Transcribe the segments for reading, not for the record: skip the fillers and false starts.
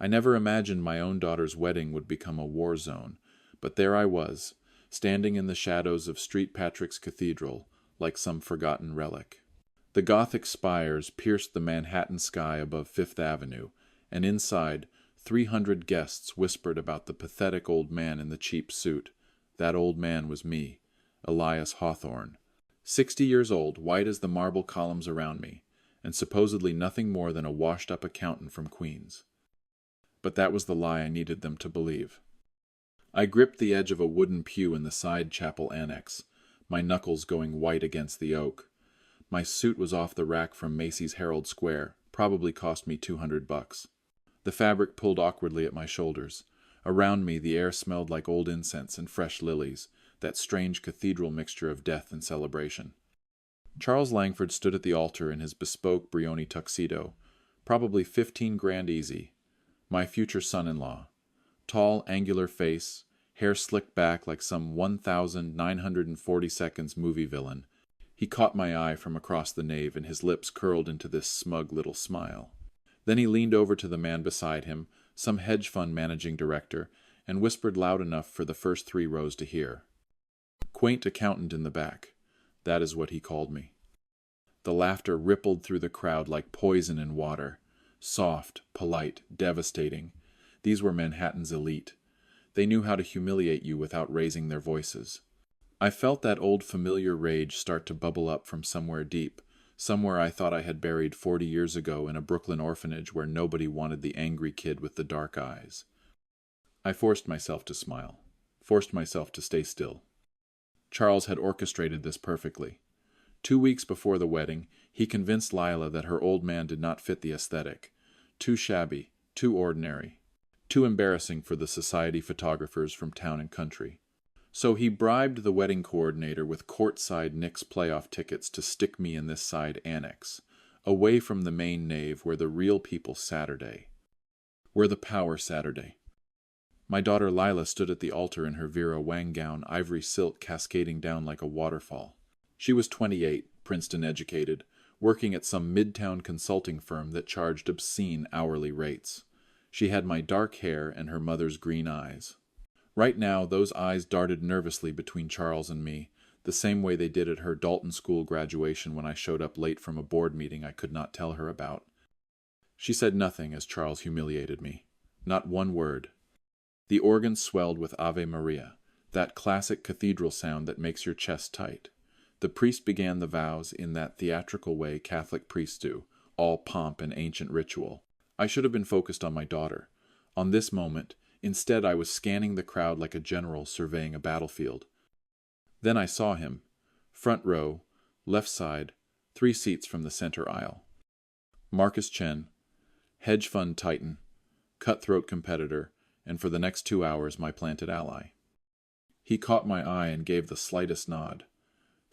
I never imagined my own daughter's wedding would become a war zone, but there I was, standing in the shadows of St. Patrick's Cathedral, like some forgotten relic. The Gothic spires pierced the Manhattan sky above Fifth Avenue, and inside, 300 guests whispered about the pathetic old man in the cheap suit. That old man was me, Elias Hawthorne. 60 years old, white as the marble columns around me, and supposedly nothing more than a washed-up accountant from Queens. But that was the lie I needed them to believe. I gripped the edge of a wooden pew in the side chapel annex, my knuckles going white against the oak. My suit was off the rack from Macy's Herald Square, probably cost me $200. The fabric pulled awkwardly at my shoulders. Around me the air smelled like old incense and fresh lilies, that strange cathedral mixture of death and celebration. Charles Langford stood at the altar in his bespoke Brioni tuxedo, probably 15 grand easy. My future son-in-law. Tall, angular face, hair slicked back like some 1,940 seconds movie villain. He caught my eye from across the nave, and his lips curled into this smug little smile. Then he leaned over to the man beside him, some hedge fund managing director, and whispered loud enough for the first 3 rows to hear. Quaint accountant in the back. That is what he called me. The laughter rippled through the crowd like poison in water. Soft, polite, devastating. These were Manhattan's elite. They knew how to humiliate you without raising their voices. I felt that old familiar rage start to bubble up from somewhere deep, somewhere I thought I had buried 40 years ago in a Brooklyn orphanage where nobody wanted the angry kid with the dark eyes. I forced myself to smile, forced myself to stay still. Charles had orchestrated this perfectly. 2 weeks before the wedding, he convinced Lila that her old man did not fit the aesthetic. Too shabby, too ordinary, too embarrassing for the society photographers from town and country. So he bribed the wedding coordinator with courtside Knicks playoff tickets to stick me in this side annex, away from the main nave where the real people Saturday. Where the power Saturday. My daughter Lila stood at the altar in her Vera Wang gown, ivory silk cascading down like a waterfall. She was 28, Princeton educated, working at some midtown consulting firm that charged obscene hourly rates. She had my dark hair and her mother's green eyes. Right now, those eyes darted nervously between Charles and me, the same way they did at her Dalton School graduation when I showed up late from a board meeting I could not tell her about. She said nothing as Charles humiliated me. Not one word. The organ swelled with Ave Maria, that classic cathedral sound that makes your chest tight. The priest began the vows in that theatrical way Catholic priests do, all pomp and ancient ritual. I should have been focused on my daughter. On this moment, instead I was scanning the crowd like a general surveying a battlefield. Then I saw him. Front row, left side, 3 seats from the center aisle. Marcus Chen, hedge fund titan, cutthroat competitor, and for the next 2 hours my planted ally. He caught my eye and gave the slightest nod.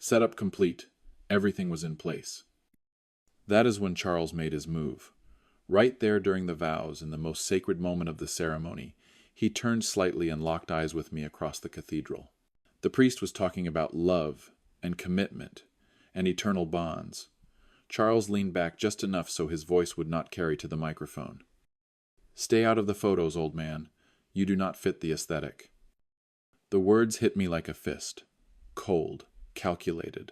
Setup complete. Everything was in place. That is when Charles made his move. Right there during the vows, in the most sacred moment of the ceremony, he turned slightly and locked eyes with me across the cathedral. The priest was talking about love and commitment and eternal bonds. Charles leaned back just enough so his voice would not carry to the microphone. "Stay out of the photos, old man. You do not fit the aesthetic." The words hit me like a fist. Cold, calculated.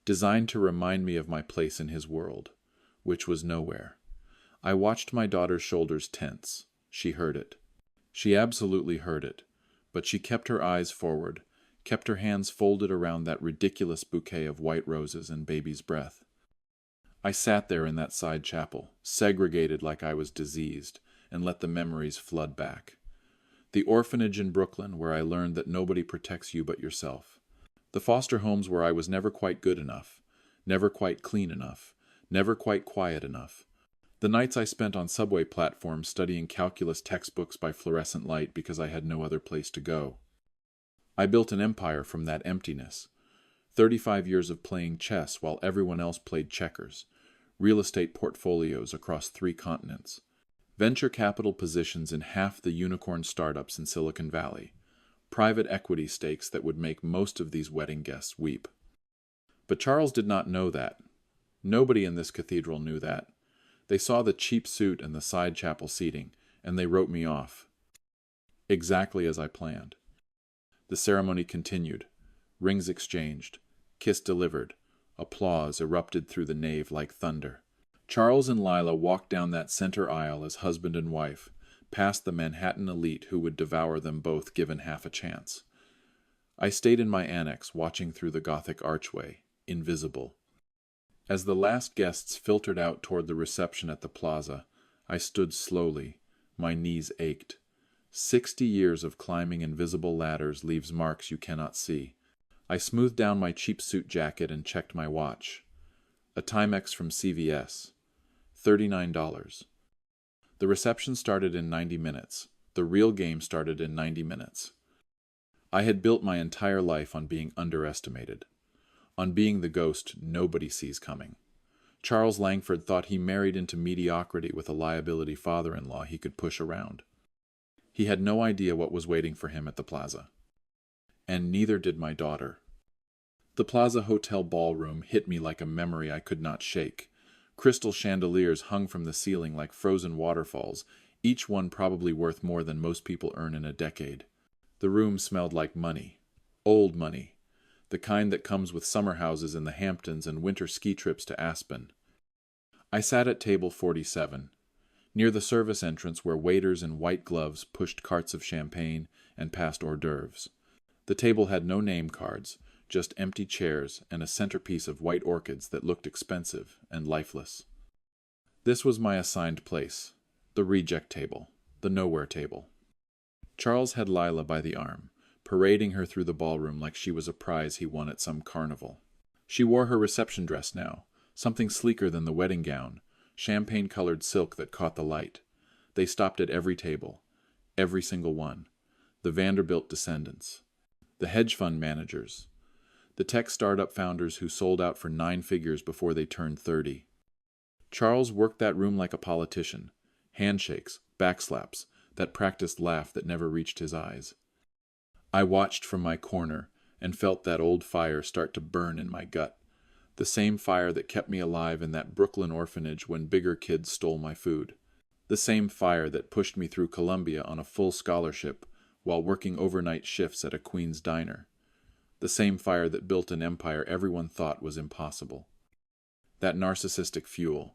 Designed to remind me of my place in his world, which was nowhere. I watched my daughter's shoulders tense. She heard it. She absolutely heard it, but she kept her eyes forward, kept her hands folded around that ridiculous bouquet of white roses and baby's breath. I sat there in that side chapel, segregated like I was diseased, and let the memories flood back. The orphanage in Brooklyn where I learned that nobody protects you but yourself. The foster homes where I was never quite good enough, never quite clean enough, never quite quiet enough. The nights I spent on subway platforms studying calculus textbooks by fluorescent light because I had no other place to go. I built an empire from that emptiness. 35 years of playing chess while everyone else played checkers. Real estate portfolios across 3 continents. Venture capital positions in half the unicorn startups in Silicon Valley. Private equity stakes that would make most of these wedding guests weep. But Charles did not know that. Nobody in this cathedral knew that. They saw the cheap suit and the side chapel seating, and they wrote me off. Exactly as I planned. The ceremony continued. Rings exchanged. Kiss delivered. Applause erupted through the nave like thunder. Charles and Lila walked down that center aisle as husband and wife, past the Manhattan elite who would devour them both given half a chance. I stayed in my annex, watching through the Gothic archway, invisible. As the last guests filtered out toward the reception at the plaza, I stood slowly. My knees ached. 60 years of climbing invisible ladders leaves marks you cannot see. I smoothed down my cheap suit jacket and checked my watch. A Timex from CVS. $39. The reception started in 90 minutes. The real game started in 90 minutes. I had built my entire life on being underestimated, on being the ghost nobody sees coming. Charles Langford thought he married into mediocrity with a liability father-in-law he could push around. He had no idea what was waiting for him at the plaza. And neither did my daughter. The Plaza Hotel ballroom hit me like a memory I could not shake. Crystal chandeliers hung from the ceiling like frozen waterfalls, each one probably worth more than most people earn in a decade. The room smelled like money. Old money. The kind that comes with summer houses in the Hamptons and winter ski trips to Aspen. I sat at table 47, near the service entrance where waiters in white gloves pushed carts of champagne and passed hors d'oeuvres. The table had no name cards, just empty chairs and a centerpiece of white orchids that looked expensive and lifeless. This was my assigned place, the reject table, the nowhere table. Charles had Lila by the arm, parading her through the ballroom like she was a prize he won at some carnival. She wore her reception dress now, something sleeker than the wedding gown, champagne-colored silk that caught the light. They stopped at every table, every single one. The Vanderbilt descendants, the hedge fund managers, the tech startup founders who sold out for 9 figures before they turned 30. Charles worked that room like a politician. Handshakes, backslaps, that practiced laugh that never reached his eyes. I watched from my corner and felt that old fire start to burn in my gut. The same fire that kept me alive in that Brooklyn orphanage when bigger kids stole my food. The same fire that pushed me through Columbia on a full scholarship while working overnight shifts at a Queen's diner. The same fire that built an empire everyone thought was impossible. That narcissistic fuel,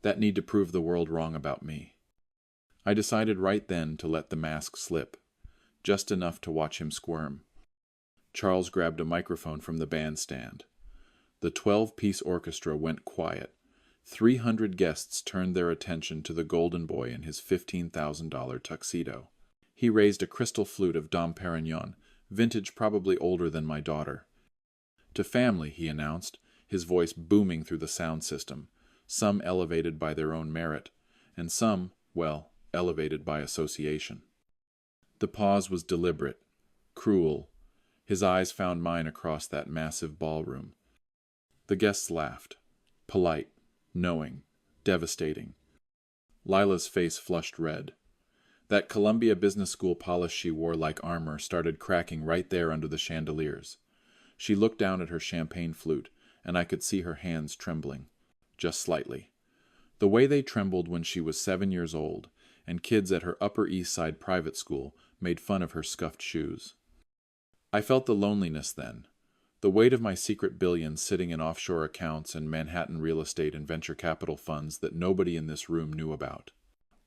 that need to prove the world wrong about me. I decided right then to let the mask slip, just enough to watch him squirm. Charles grabbed a microphone from the bandstand. The 12-piece orchestra went quiet. 300 guests turned their attention to the golden boy in his $15,000 tuxedo. He raised a crystal flute of Dom Perignon, vintage probably older than my daughter. To family, he announced, his voice booming through the sound system, some elevated by their own merit, and some, well, elevated by association. The pause was deliberate, cruel. His eyes found mine across that massive ballroom. The guests laughed, polite, knowing, devastating. Lila's face flushed red. That Columbia Business School polish she wore like armor started cracking right there under the chandeliers. She looked down at her champagne flute, and I could see her hands trembling, just slightly. The way they trembled when she was 7 years old, and kids at her Upper East Side private school made fun of her scuffed shoes. I felt the loneliness then, the weight of my secret billions sitting in offshore accounts and Manhattan real estate and venture capital funds that nobody in this room knew about.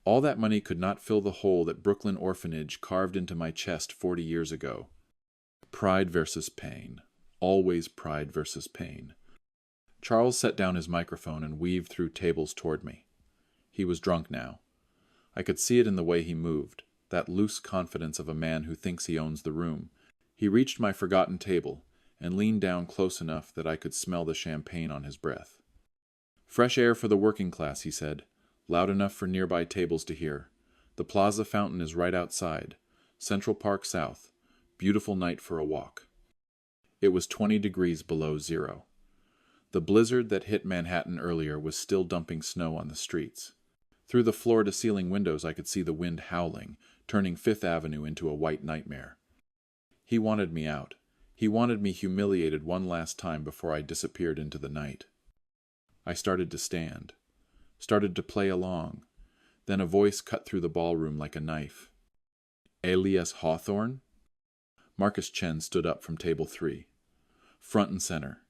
All that money could not fill the hole that Brooklyn orphanage carved into my chest 40 years ago. Pride versus pain. Always pride versus pain. Charles set down his microphone and weaved through tables toward me. He was drunk now. I could see it in the way he moved, that loose confidence of a man who thinks he owns the room. He reached my forgotten table and leaned down close enough that I could smell the champagne on his breath. "Fresh air for the working class," he said, loud enough for nearby tables to hear. "The Plaza fountain is right outside. Central Park South. Beautiful night for a walk." It was 20 degrees below zero. The blizzard that hit Manhattan earlier was still dumping snow on the streets. Through the floor-to-ceiling windows I could see the wind howling, turning Fifth Avenue into a white nightmare. He wanted me out. He wanted me humiliated one last time before I disappeared into the night. I started to stand. Started to play along. Then a voice cut through the ballroom like a knife. Alias Hawthorne? Marcus Chen stood up from table 3. Front and center,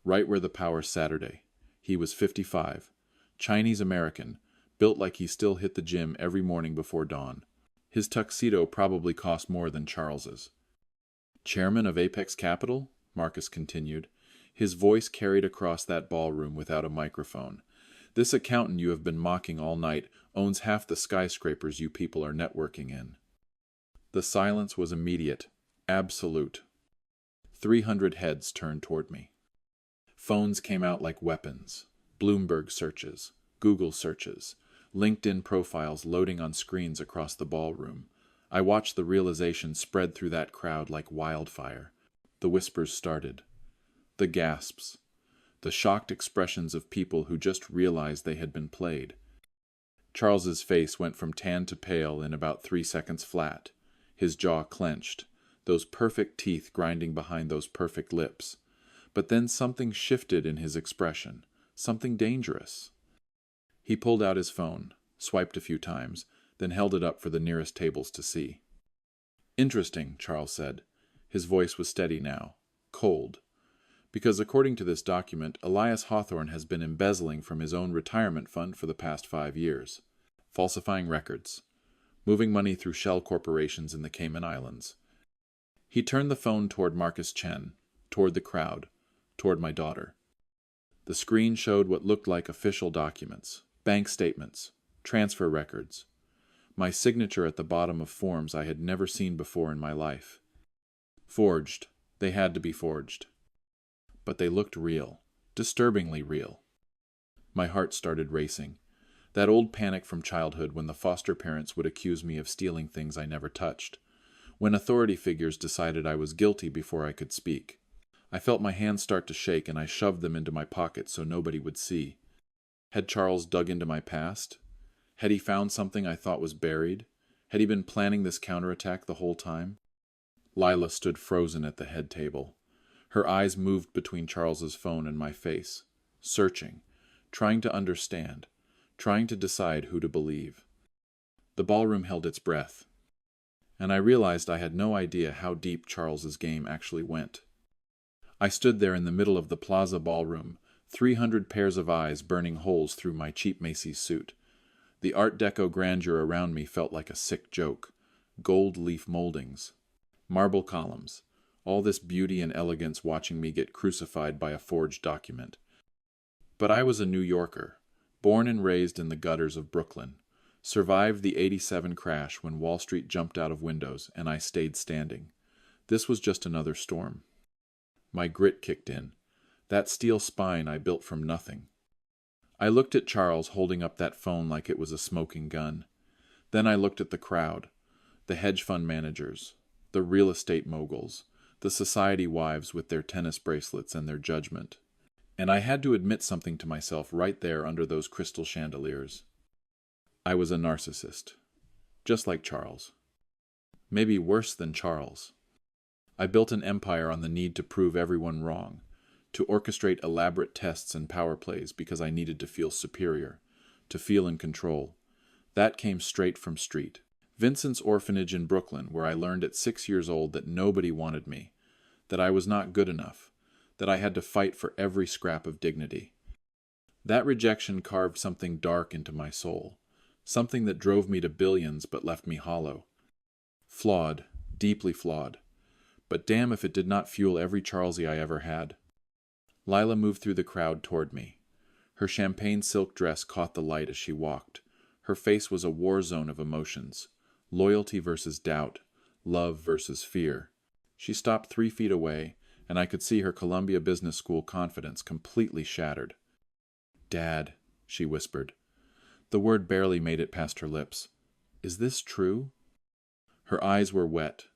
right where the power Saturday. He was 55, Chinese-American, built like he still hit the gym every morning before dawn. His tuxedo probably cost more than Charles's. Chairman of Apex Capital? Marcus continued. His voice carried across that ballroom without a microphone. This accountant you have been mocking all night owns half the skyscrapers you people are networking in. The silence was immediate, absolute. 300 heads turned toward me. Phones came out like weapons. Bloomberg searches, Google searches, LinkedIn profiles loading on screens across the ballroom. I watched the realization spread through that crowd like wildfire. The whispers started. The gasps. The shocked expressions of people who just realized they had been played. Charles's face went from tan to pale in about 3 seconds flat. His jaw clenched, those perfect teeth grinding behind those perfect lips. But then something shifted in his expression, something dangerous. He pulled out his phone, swiped a few times, then held it up for the nearest tables to see. Interesting, Charles said. His voice was steady now, cold. Because according to this document, Elias Hawthorne has been embezzling from his own retirement fund for the past 5 years, falsifying records, moving money through shell corporations in the Cayman Islands. He turned the phone toward Marcus Chen, toward the crowd, toward my daughter. The screen showed what looked like official documents, bank statements, transfer records, my signature at the bottom of forms I had never seen before in my life. Forged. They had to be forged. But they looked real, disturbingly real. My heart started racing. That old panic from childhood when the foster parents would accuse me of stealing things I never touched. When authority figures decided I was guilty before I could speak. I felt my hands start to shake and I shoved them into my pocket so nobody would see. Had Charles dug into my past? Had he found something I thought was buried? Had he been planning this counterattack the whole time? Lila stood frozen at the head table. Her eyes moved between Charles's phone and my face, searching, trying to understand, trying to decide who to believe. The ballroom held its breath, and I realized I had no idea how deep Charles's game actually went. I stood there in the middle of the Plaza ballroom, 300 pairs of eyes burning holes through my cheap Macy's suit. The Art Deco grandeur around me felt like a sick joke. Gold leaf moldings, marble columns, all this beauty and elegance watching me get crucified by a forged document. But I was a New Yorker, born and raised in the gutters of Brooklyn, survived the '87 crash when Wall Street jumped out of windows and I stayed standing. This was just another storm. My grit kicked in, that steel spine I built from nothing. I looked at Charles holding up that phone like it was a smoking gun. Then I looked at the crowd, the hedge fund managers, the real estate moguls, the society wives with their tennis bracelets and their judgment. And I had to admit something to myself right there under those crystal chandeliers. I was a narcissist, just like Charles. Maybe worse than Charles. I built an empire on the need to prove everyone wrong, to orchestrate elaborate tests and power plays because I needed to feel superior, to feel in control. That came straight from Street. Vincent's orphanage in Brooklyn, where I learned at 6 years old that nobody wanted me, that I was not good enough, that I had to fight for every scrap of dignity. That rejection carved something dark into my soul, something that drove me to billions but left me hollow. Flawed, deeply flawed. But damn if it did not fuel every Charlesie I ever had. Lila moved through the crowd toward me. Her champagne silk dress caught the light as she walked. Her face was a war zone of emotions. Loyalty versus doubt. Love versus fear. She stopped 3 feet away, and I could see her Columbia Business School confidence completely shattered. "Dad," she whispered. The word barely made it past her lips. "Is this true?" Her eyes were wet.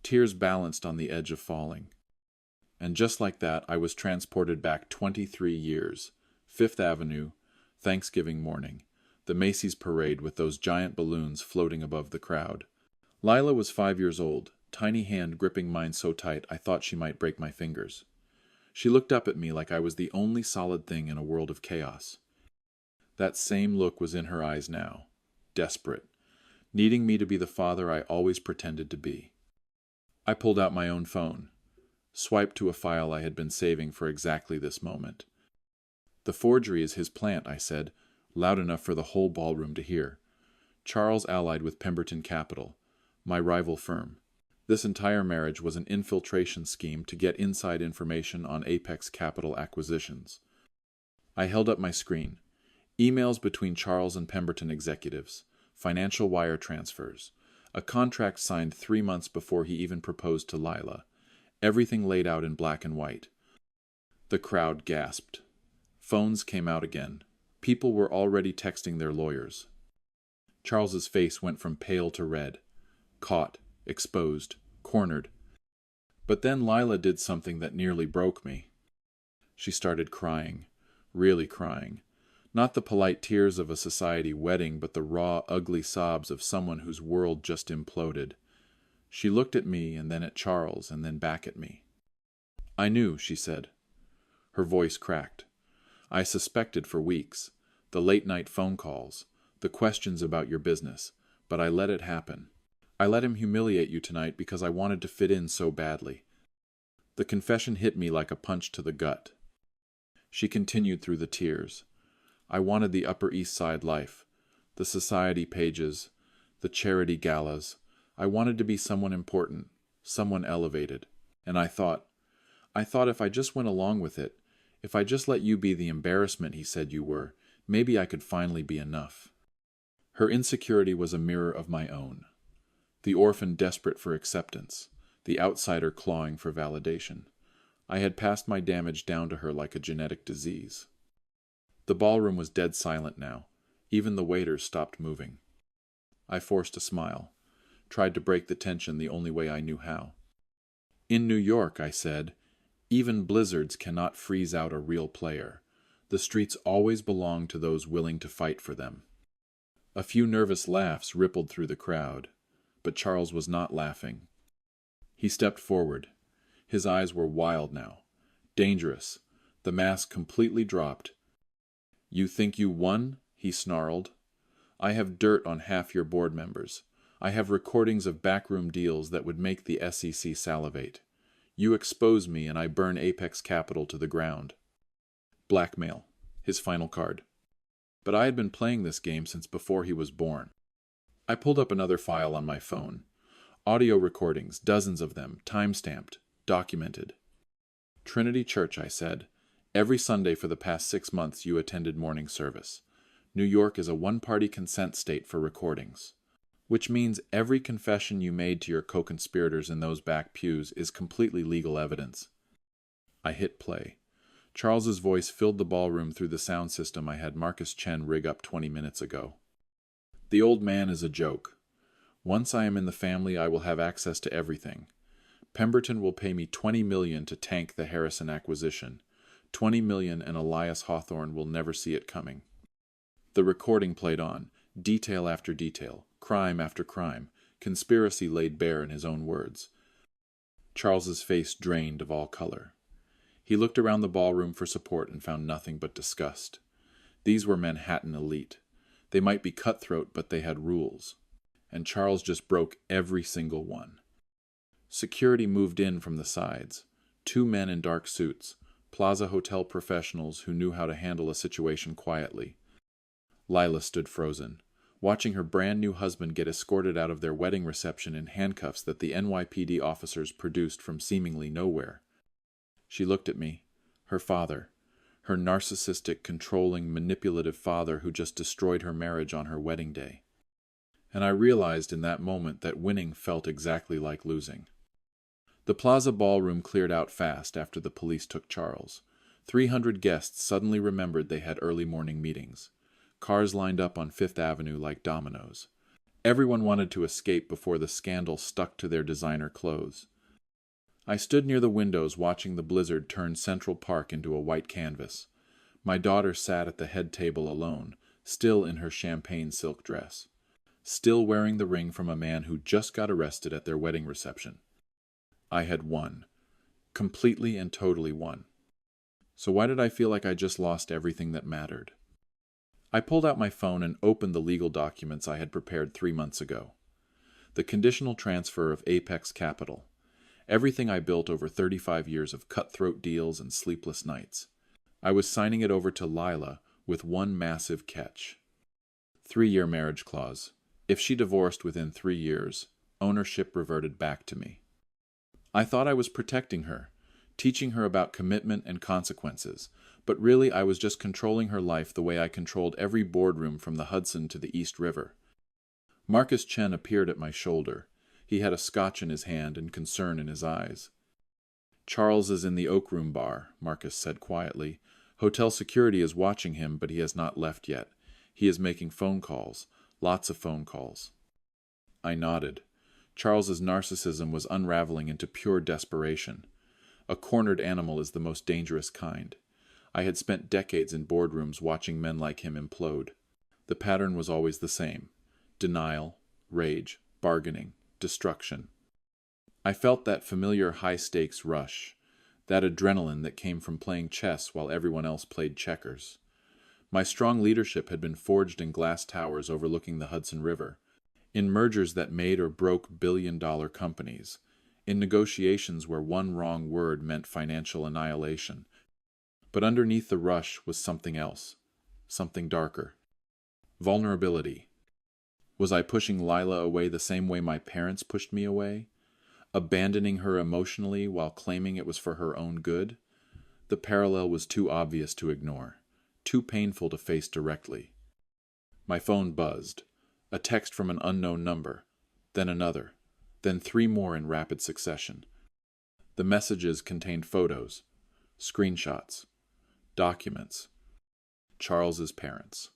Tears balanced on the edge of falling. And just like that, I was transported back 23 years. Fifth Avenue, Thanksgiving morning. The Macy's parade with those giant balloons floating above the crowd. Lila was 5 years old, tiny hand gripping mine so tight I thought she might break my fingers. She looked up at me like I was the only solid thing in a world of chaos. That same look was in her eyes now. desperate, needing me to be the father I always pretended to be. I pulled out my own phone, swiped to a file I had been saving for exactly this moment. "The forgery is his plant," I said, loud enough for the whole ballroom to hear. "Charles allied with Pemberton Capital, my rival firm. This entire marriage was an infiltration scheme to get inside information on Apex Capital acquisitions." I held up my screen. Emails between Charles and Pemberton executives, financial wire transfers, a contract signed 3 months before he even proposed to Lila. Everything laid out in black and white. The crowd gasped. Phones came out again. People were already texting their lawyers. Charles's face went from pale to red. Caught, exposed, cornered. But then Lila did something that nearly broke me. She started crying, really crying. Not the polite tears of a society wedding, but the raw, ugly sobs of someone whose world just imploded. She looked at me, and then at Charles, and then back at me. "I knew," she said. Her voice cracked. "I suspected for weeks. The late-night phone calls, the questions about your business, but I let it happen. I let him humiliate you tonight because I wanted to fit in so badly." The confession hit me like a punch to the gut. She continued through the tears. "I wanted the Upper East Side life, the society pages, the charity galas. I wanted to be someone important, someone elevated. And I thought if I just went along with it, if I just let you be the embarrassment he said you were, maybe I could finally be enough." Her insecurity was a mirror of my own. The orphan desperate for acceptance, the outsider clawing for validation. I had passed my damage down to her like a genetic disease. The ballroom was dead silent now. Even the waiters stopped moving. I forced a smile, tried to break the tension the only way I knew how. "In New York," I said, "even blizzards cannot freeze out a real player. The streets always belong to those willing to fight for them." A few nervous laughs rippled through the crowd, but Charles was not laughing. He stepped forward. His eyes were wild now, dangerous, the mask completely dropped. "You think you won?" he snarled. "I have dirt on half your board members. I have recordings of backroom deals that would make the SEC salivate. You expose me and I burn Apex Capital to the ground." Blackmail, his final card. But I had been playing this game since before he was born. I pulled up another file on my phone. Audio recordings, dozens of them, time-stamped, documented. "Trinity Church," I said. "Every Sunday for the past 6 months you attended morning service. New York is a one-party consent state for recordings. Which means every confession you made to your co-conspirators in those back pews is completely legal evidence." I hit play. Charles's voice filled the ballroom through the sound system I had Marcus Chen rig up 20 minutes ago. "The old man is a joke. Once I am in the family, I will have access to everything. Pemberton will pay me $20 million to tank the Harrison acquisition. $20 million, and Elias Hawthorne will never see it coming." The recording played on, detail after detail, crime after crime, conspiracy laid bare in his own words. Charles's face drained of all color. He looked around the ballroom for support and found nothing but disgust. These were Manhattan elite. They might be cutthroat, but they had rules. And Charles just broke every single one. Security moved in from the sides. 2 men in dark suits, Plaza Hotel professionals who knew how to handle a situation quietly. Lila stood frozen, watching her brand-new husband get escorted out of their wedding reception in handcuffs that the NYPD officers produced from seemingly nowhere. She looked at me, her father, her narcissistic, controlling, manipulative father who just destroyed her marriage on her wedding day. And I realized in that moment that winning felt exactly like losing. The Plaza ballroom cleared out fast after the police took Charles. 300 guests suddenly remembered they had early morning meetings. Cars lined up on Fifth Avenue like dominoes. Everyone wanted to escape before the scandal stuck to their designer clothes. I stood near the windows watching the blizzard turn Central Park into a white canvas. My daughter sat at the head table alone, still in her champagne silk dress, still wearing the ring from a man who just got arrested at their wedding reception. I had won. Completely and totally won. So why did I feel like I just lost everything that mattered? I pulled out my phone and opened the legal documents I had prepared 3 months ago. The conditional transfer of Apex Capital. Everything I built over 35 years of cutthroat deals and sleepless nights. I was signing it over to Lila with one massive catch. 3-year marriage clause. If she divorced within 3 years, ownership reverted back to me. I thought I was protecting her, teaching her about commitment and consequences, but really I was just controlling her life the way I controlled every boardroom from the Hudson to the East River. Marcus Chen appeared at my shoulder. He had a scotch in his hand and concern in his eyes. "Charles is in the Oak Room bar," Marcus said quietly. "Hotel security is watching him, but he has not left yet. He is making phone calls, lots of phone calls." I nodded. Charles's narcissism was unraveling into pure desperation. A cornered animal is the most dangerous kind. I had spent decades in boardrooms watching men like him implode. The pattern was always the same: denial, rage, bargaining, destruction. I felt that familiar high-stakes rush, that adrenaline that came from playing chess while everyone else played checkers. My strong leadership had been forged in glass towers overlooking the Hudson River, in mergers that made or broke billion-dollar companies, in negotiations where one wrong word meant financial annihilation. But underneath the rush was something else, something darker. Vulnerability. Was I pushing Lila away the same way my parents pushed me away? Abandoning her emotionally while claiming it was for her own good? The parallel was too obvious to ignore, too painful to face directly. My phone buzzed. A text from an unknown number, then another, then 3 more in rapid succession. The messages contained photos, screenshots, documents. Charles's parents.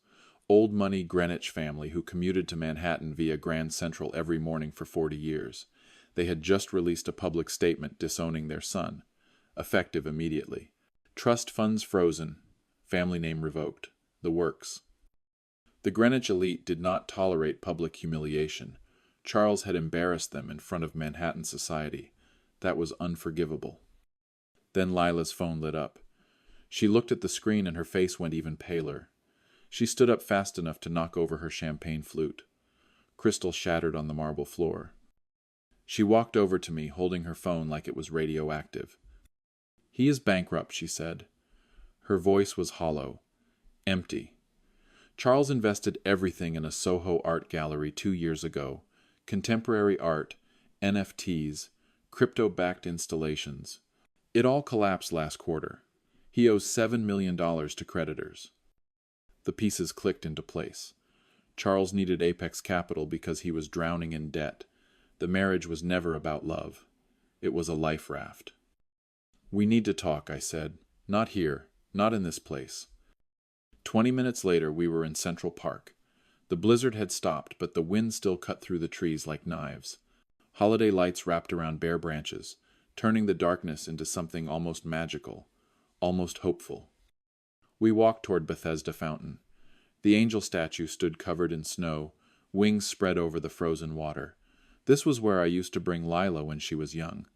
Old money Greenwich family who commuted to Manhattan via Grand Central every morning for 40 years. They had just released a public statement disowning their son, effective immediately. Trust funds frozen, family name revoked, the works. The Greenwich elite did not tolerate public humiliation. Charles had embarrassed them in front of Manhattan society. That was unforgivable. Then Lila's phone lit up. She looked at the screen and her face went even paler. She stood up fast enough to knock over her champagne flute. Crystal shattered on the marble floor. She walked over to me, holding her phone like it was radioactive. "He is bankrupt," she said. Her voice was hollow, empty. Charles invested everything in a Soho art gallery 2 years ago. Contemporary art, NFTs, crypto-backed installations. It all collapsed last quarter. He owes $7 million to creditors. The pieces clicked into place. Charles needed Apex Capital because he was drowning in debt. The marriage was never about love. It was a life raft. "We need to talk," I said. "Not here. Not in this place." 20 minutes later, we were in Central Park. The blizzard had stopped, but the wind still cut through the trees like knives. Holiday lights wrapped around bare branches, turning the darkness into something almost magical, almost hopeful. We walked toward Bethesda Fountain. The angel statue stood covered in snow, wings spread over the frozen water. This was where I used to bring Lila when she was young,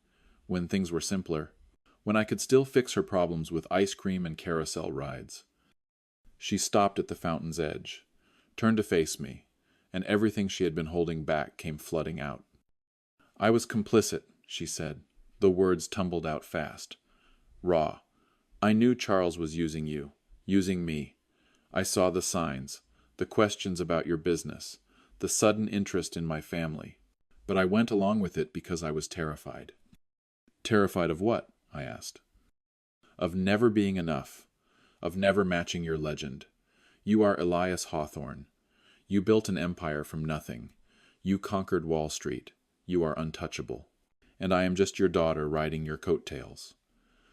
when things were simpler, when I could still fix her problems with ice cream and carousel rides. She stopped at the fountain's edge, turned to face me, and everything she had been holding back came flooding out. "I was complicit," she said. The words tumbled out fast. Raw. "I knew Charles was using you, using me. I saw the signs, the questions about your business, the sudden interest in my family. But I went along with it because I was terrified." "Terrified of what?" I asked. "Of never being enough. Of never matching your legend. You are Elias Hawthorne. You built an empire from nothing. You conquered Wall Street. You are untouchable. And I am just your daughter riding your coattails."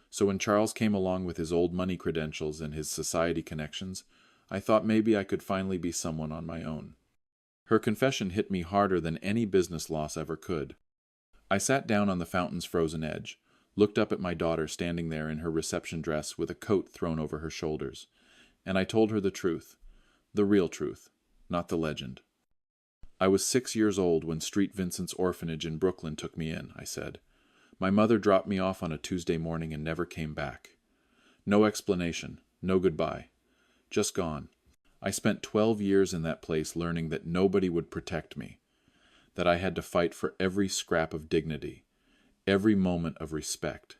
So when Charles came along with his old money credentials and his society connections, I thought maybe I could finally be someone on my own. Her confession hit me harder than any business loss ever could. I sat down on the fountain's frozen edge, looked up at my daughter standing there in her reception dress with a coat thrown over her shoulders, and I told her the truth, the real truth, not the legend. "I was 6 years old when St. Vincent's Orphanage in Brooklyn took me in," I said. "My mother dropped me off on a Tuesday morning and never came back. No explanation, no goodbye. Just gone. I spent 12 years in that place learning that nobody would protect me, that I had to fight for every scrap of dignity, every moment of respect.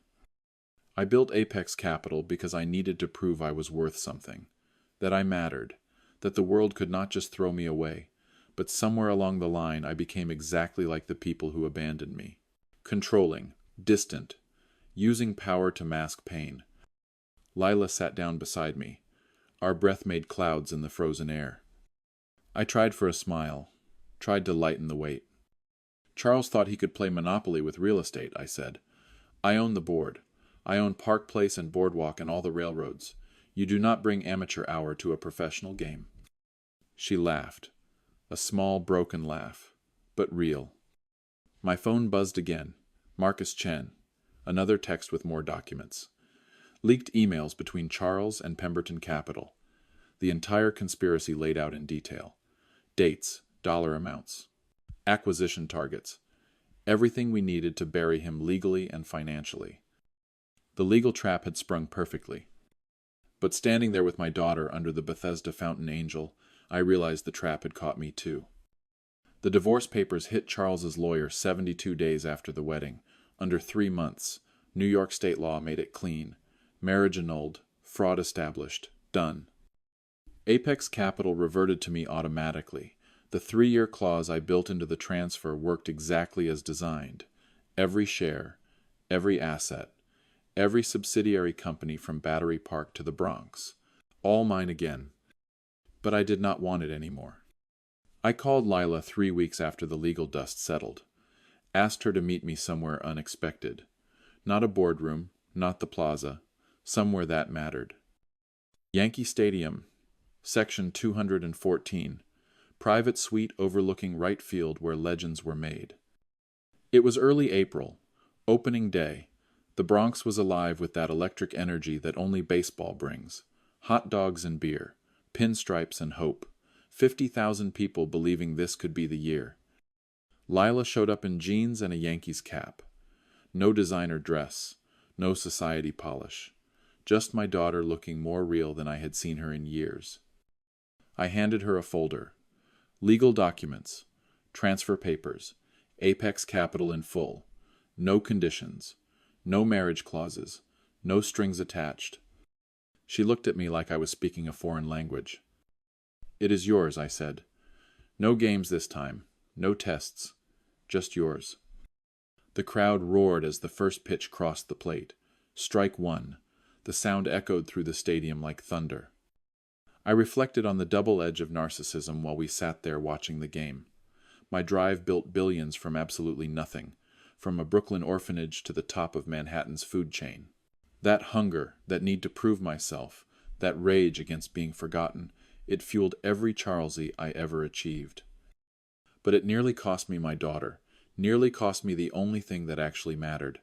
I built Apex Capital because I needed to prove I was worth something, that I mattered, that the world could not just throw me away, but somewhere along the line I became exactly like the people who abandoned me. Controlling, distant, using power to mask pain. Lila sat down beside me. Our breath made clouds in the frozen air. I tried for a smile, tried to lighten the weight. Charles thought he could play Monopoly with real estate, I said. I own the board. I own Park Place and Boardwalk and all the railroads. You do not bring amateur hour to a professional game. She laughed. A small, broken laugh, but real. My phone buzzed again. Marcus Chen. Another text with more documents. Leaked emails between Charles and Pemberton Capital. The entire conspiracy laid out in detail. Dates, dollar amounts. Acquisition targets. Everything we needed to bury him legally and financially. The legal trap had sprung perfectly. But standing there with my daughter under the Bethesda fountain angel, I realized the trap had caught me too. The divorce papers hit Charles's lawyer 72 days after the wedding. Under 3 months, New York state law made it clean. Marriage annulled, fraud established, done. Apex Capital reverted to me automatically. The 3-year clause I built into the transfer worked exactly as designed. Every share, every asset, every subsidiary company from Battery Park to the Bronx. All mine again. But I did not want it anymore. I called Lila 3 weeks after the legal dust settled. Asked her to meet me somewhere unexpected. Not a boardroom, not the plaza, somewhere that mattered. Yankee Stadium, Section 214, private suite overlooking right field where legends were made. It was early April, opening day. The Bronx was alive with that electric energy that only baseball brings. Hot dogs and beer, pinstripes and hope. 50,000 people believing this could be the year. Lila showed up in jeans and a Yankees cap. No designer dress, no society polish. Just my daughter looking more real than I had seen her in years. I handed her a folder. Legal documents, transfer papers, Apex Capital in full. No conditions, no marriage clauses, no strings attached. She looked at me like I was speaking a foreign language. It is yours, I said. No games this time, no tests, just yours. The crowd roared as the first pitch crossed the plate. Strike one. The sound echoed through the stadium like thunder. I reflected on the double edge of narcissism while we sat there watching the game. My drive built billions from absolutely nothing, from a Brooklyn orphanage to the top of Manhattan's food chain. That hunger, that need to prove myself, that rage against being forgotten, it fueled every Charlesy I ever achieved. But it nearly cost me my daughter, nearly cost me the only thing that actually mattered.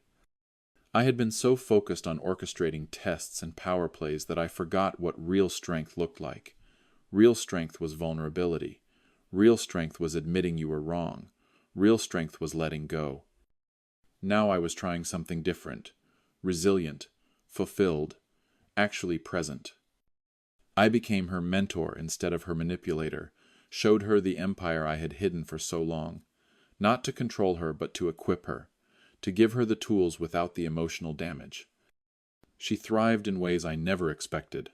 I had been so focused on orchestrating tests and power plays that I forgot what real strength looked like. Real strength was vulnerability. Real strength was admitting you were wrong. Real strength was letting go. Now I was trying something different, resilient, fulfilled, actually present. I became her mentor instead of her manipulator, showed her the empire I had hidden for so long, not to control her but to equip her, to give her the tools without the emotional damage. She thrived in ways I never expected.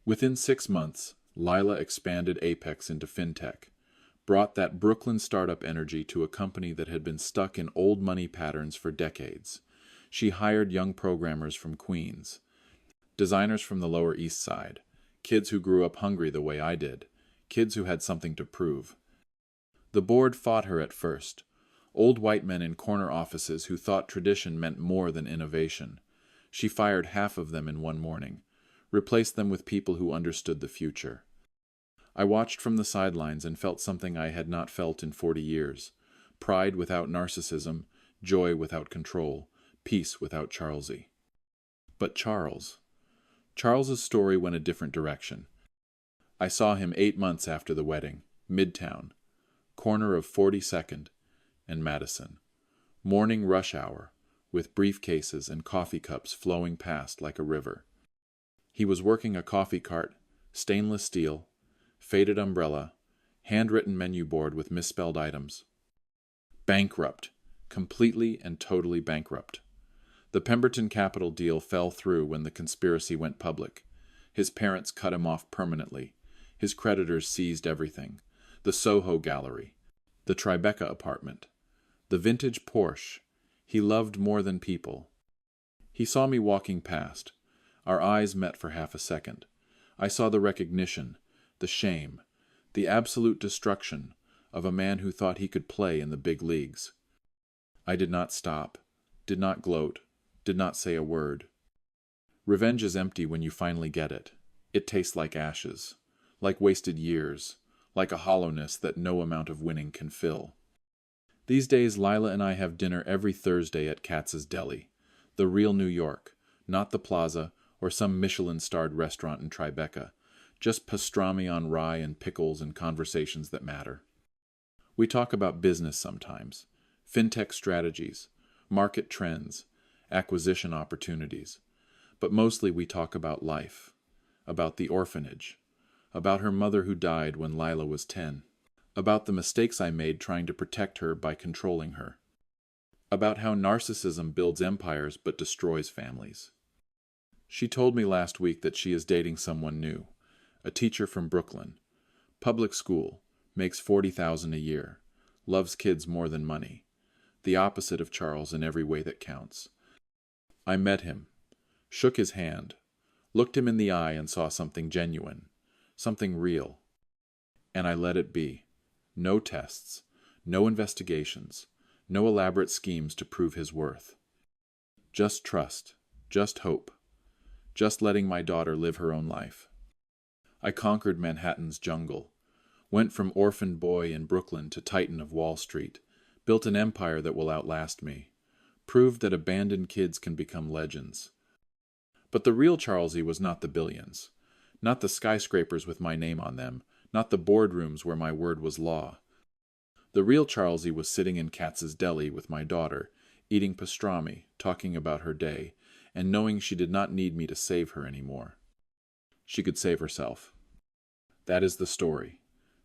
Within 6 months, Lila expanded Apex into fintech, brought that Brooklyn startup energy to a company that had been stuck in old money patterns for decades. She hired young programmers from Queens, designers from the Lower East Side, kids who grew up hungry the way I did, kids who had something to prove. The board fought her at first, old white men in corner offices who thought tradition meant more than innovation. She fired half of them in one morning, replaced them with people who understood the future. I watched from the sidelines and felt something I had not felt in 40 years. Pride without narcissism, joy without control, peace without Charlesy. But Charles's story went a different direction. I saw him 8 months after the wedding, Midtown, corner of 42nd and Madison. Morning rush hour, with briefcases and coffee cups flowing past like a river. He was working a coffee cart, stainless steel, faded umbrella, handwritten menu board with misspelled items. Bankrupt. Completely and totally bankrupt. The Pemberton Capital deal fell through when the conspiracy went public. His parents cut him off permanently. His creditors seized everything. The Soho Gallery. The Tribeca apartment. The vintage Porsche. He loved more than people. He saw me walking past. Our eyes met for half a second. I saw the recognition, the shame, the absolute destruction of a man who thought he could play in the big leagues. I did not stop, did not gloat, did not say a word. Revenge is empty when you finally get it. It tastes like ashes, like wasted years, like a hollowness that no amount of winning can fill. These days, Lila and I have dinner every Thursday at Katz's Deli, the real New York, not the Plaza or some Michelin-starred restaurant in Tribeca, just pastrami on rye and pickles and conversations that matter. We talk about business sometimes, fintech strategies, market trends, acquisition opportunities, but mostly we talk about life, about the orphanage, about her mother who died when Lila was 10, about the mistakes I made trying to protect her by controlling her, about how narcissism builds empires but destroys families. She told me last week that she is dating someone new, a teacher from Brooklyn, public school, makes $40,000 a year, loves kids more than money, the opposite of Charles in every way that counts. I met him, shook his hand, looked him in the eye and saw something genuine, something real. And I let it be. No tests, no investigations, no elaborate schemes to prove his worth. Just trust, just hope, just letting my daughter live her own life. I conquered Manhattan's jungle, went from orphan boy in Brooklyn to titan of Wall Street, built an empire that will outlast me, proved that abandoned kids can become legends. But the real Charlesie was not the billions, not the skyscrapers with my name on them, not the boardrooms where my word was law. The real Charlesie was sitting in Katz's Deli with my daughter, eating pastrami, talking about her day, and knowing she did not need me to save her anymore. She could save herself. That is the story.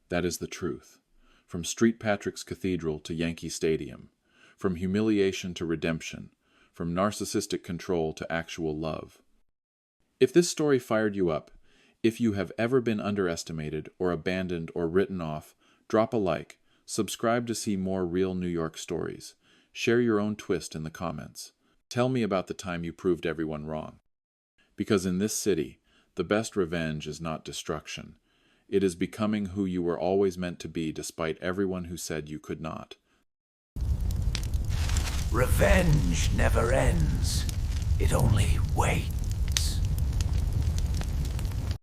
That is the truth. From St. Patrick's Cathedral to Yankee Stadium, from humiliation to redemption, from narcissistic control to actual love. If this story fired you up, if you have ever been underestimated or abandoned or written off, drop a like, subscribe to see more real New York stories, share your own twist in the comments. Tell me about the time you proved everyone wrong. Because in this city, the best revenge is not destruction. It is becoming who you were always meant to be despite everyone who said you could not. Revenge never ends. It only waits.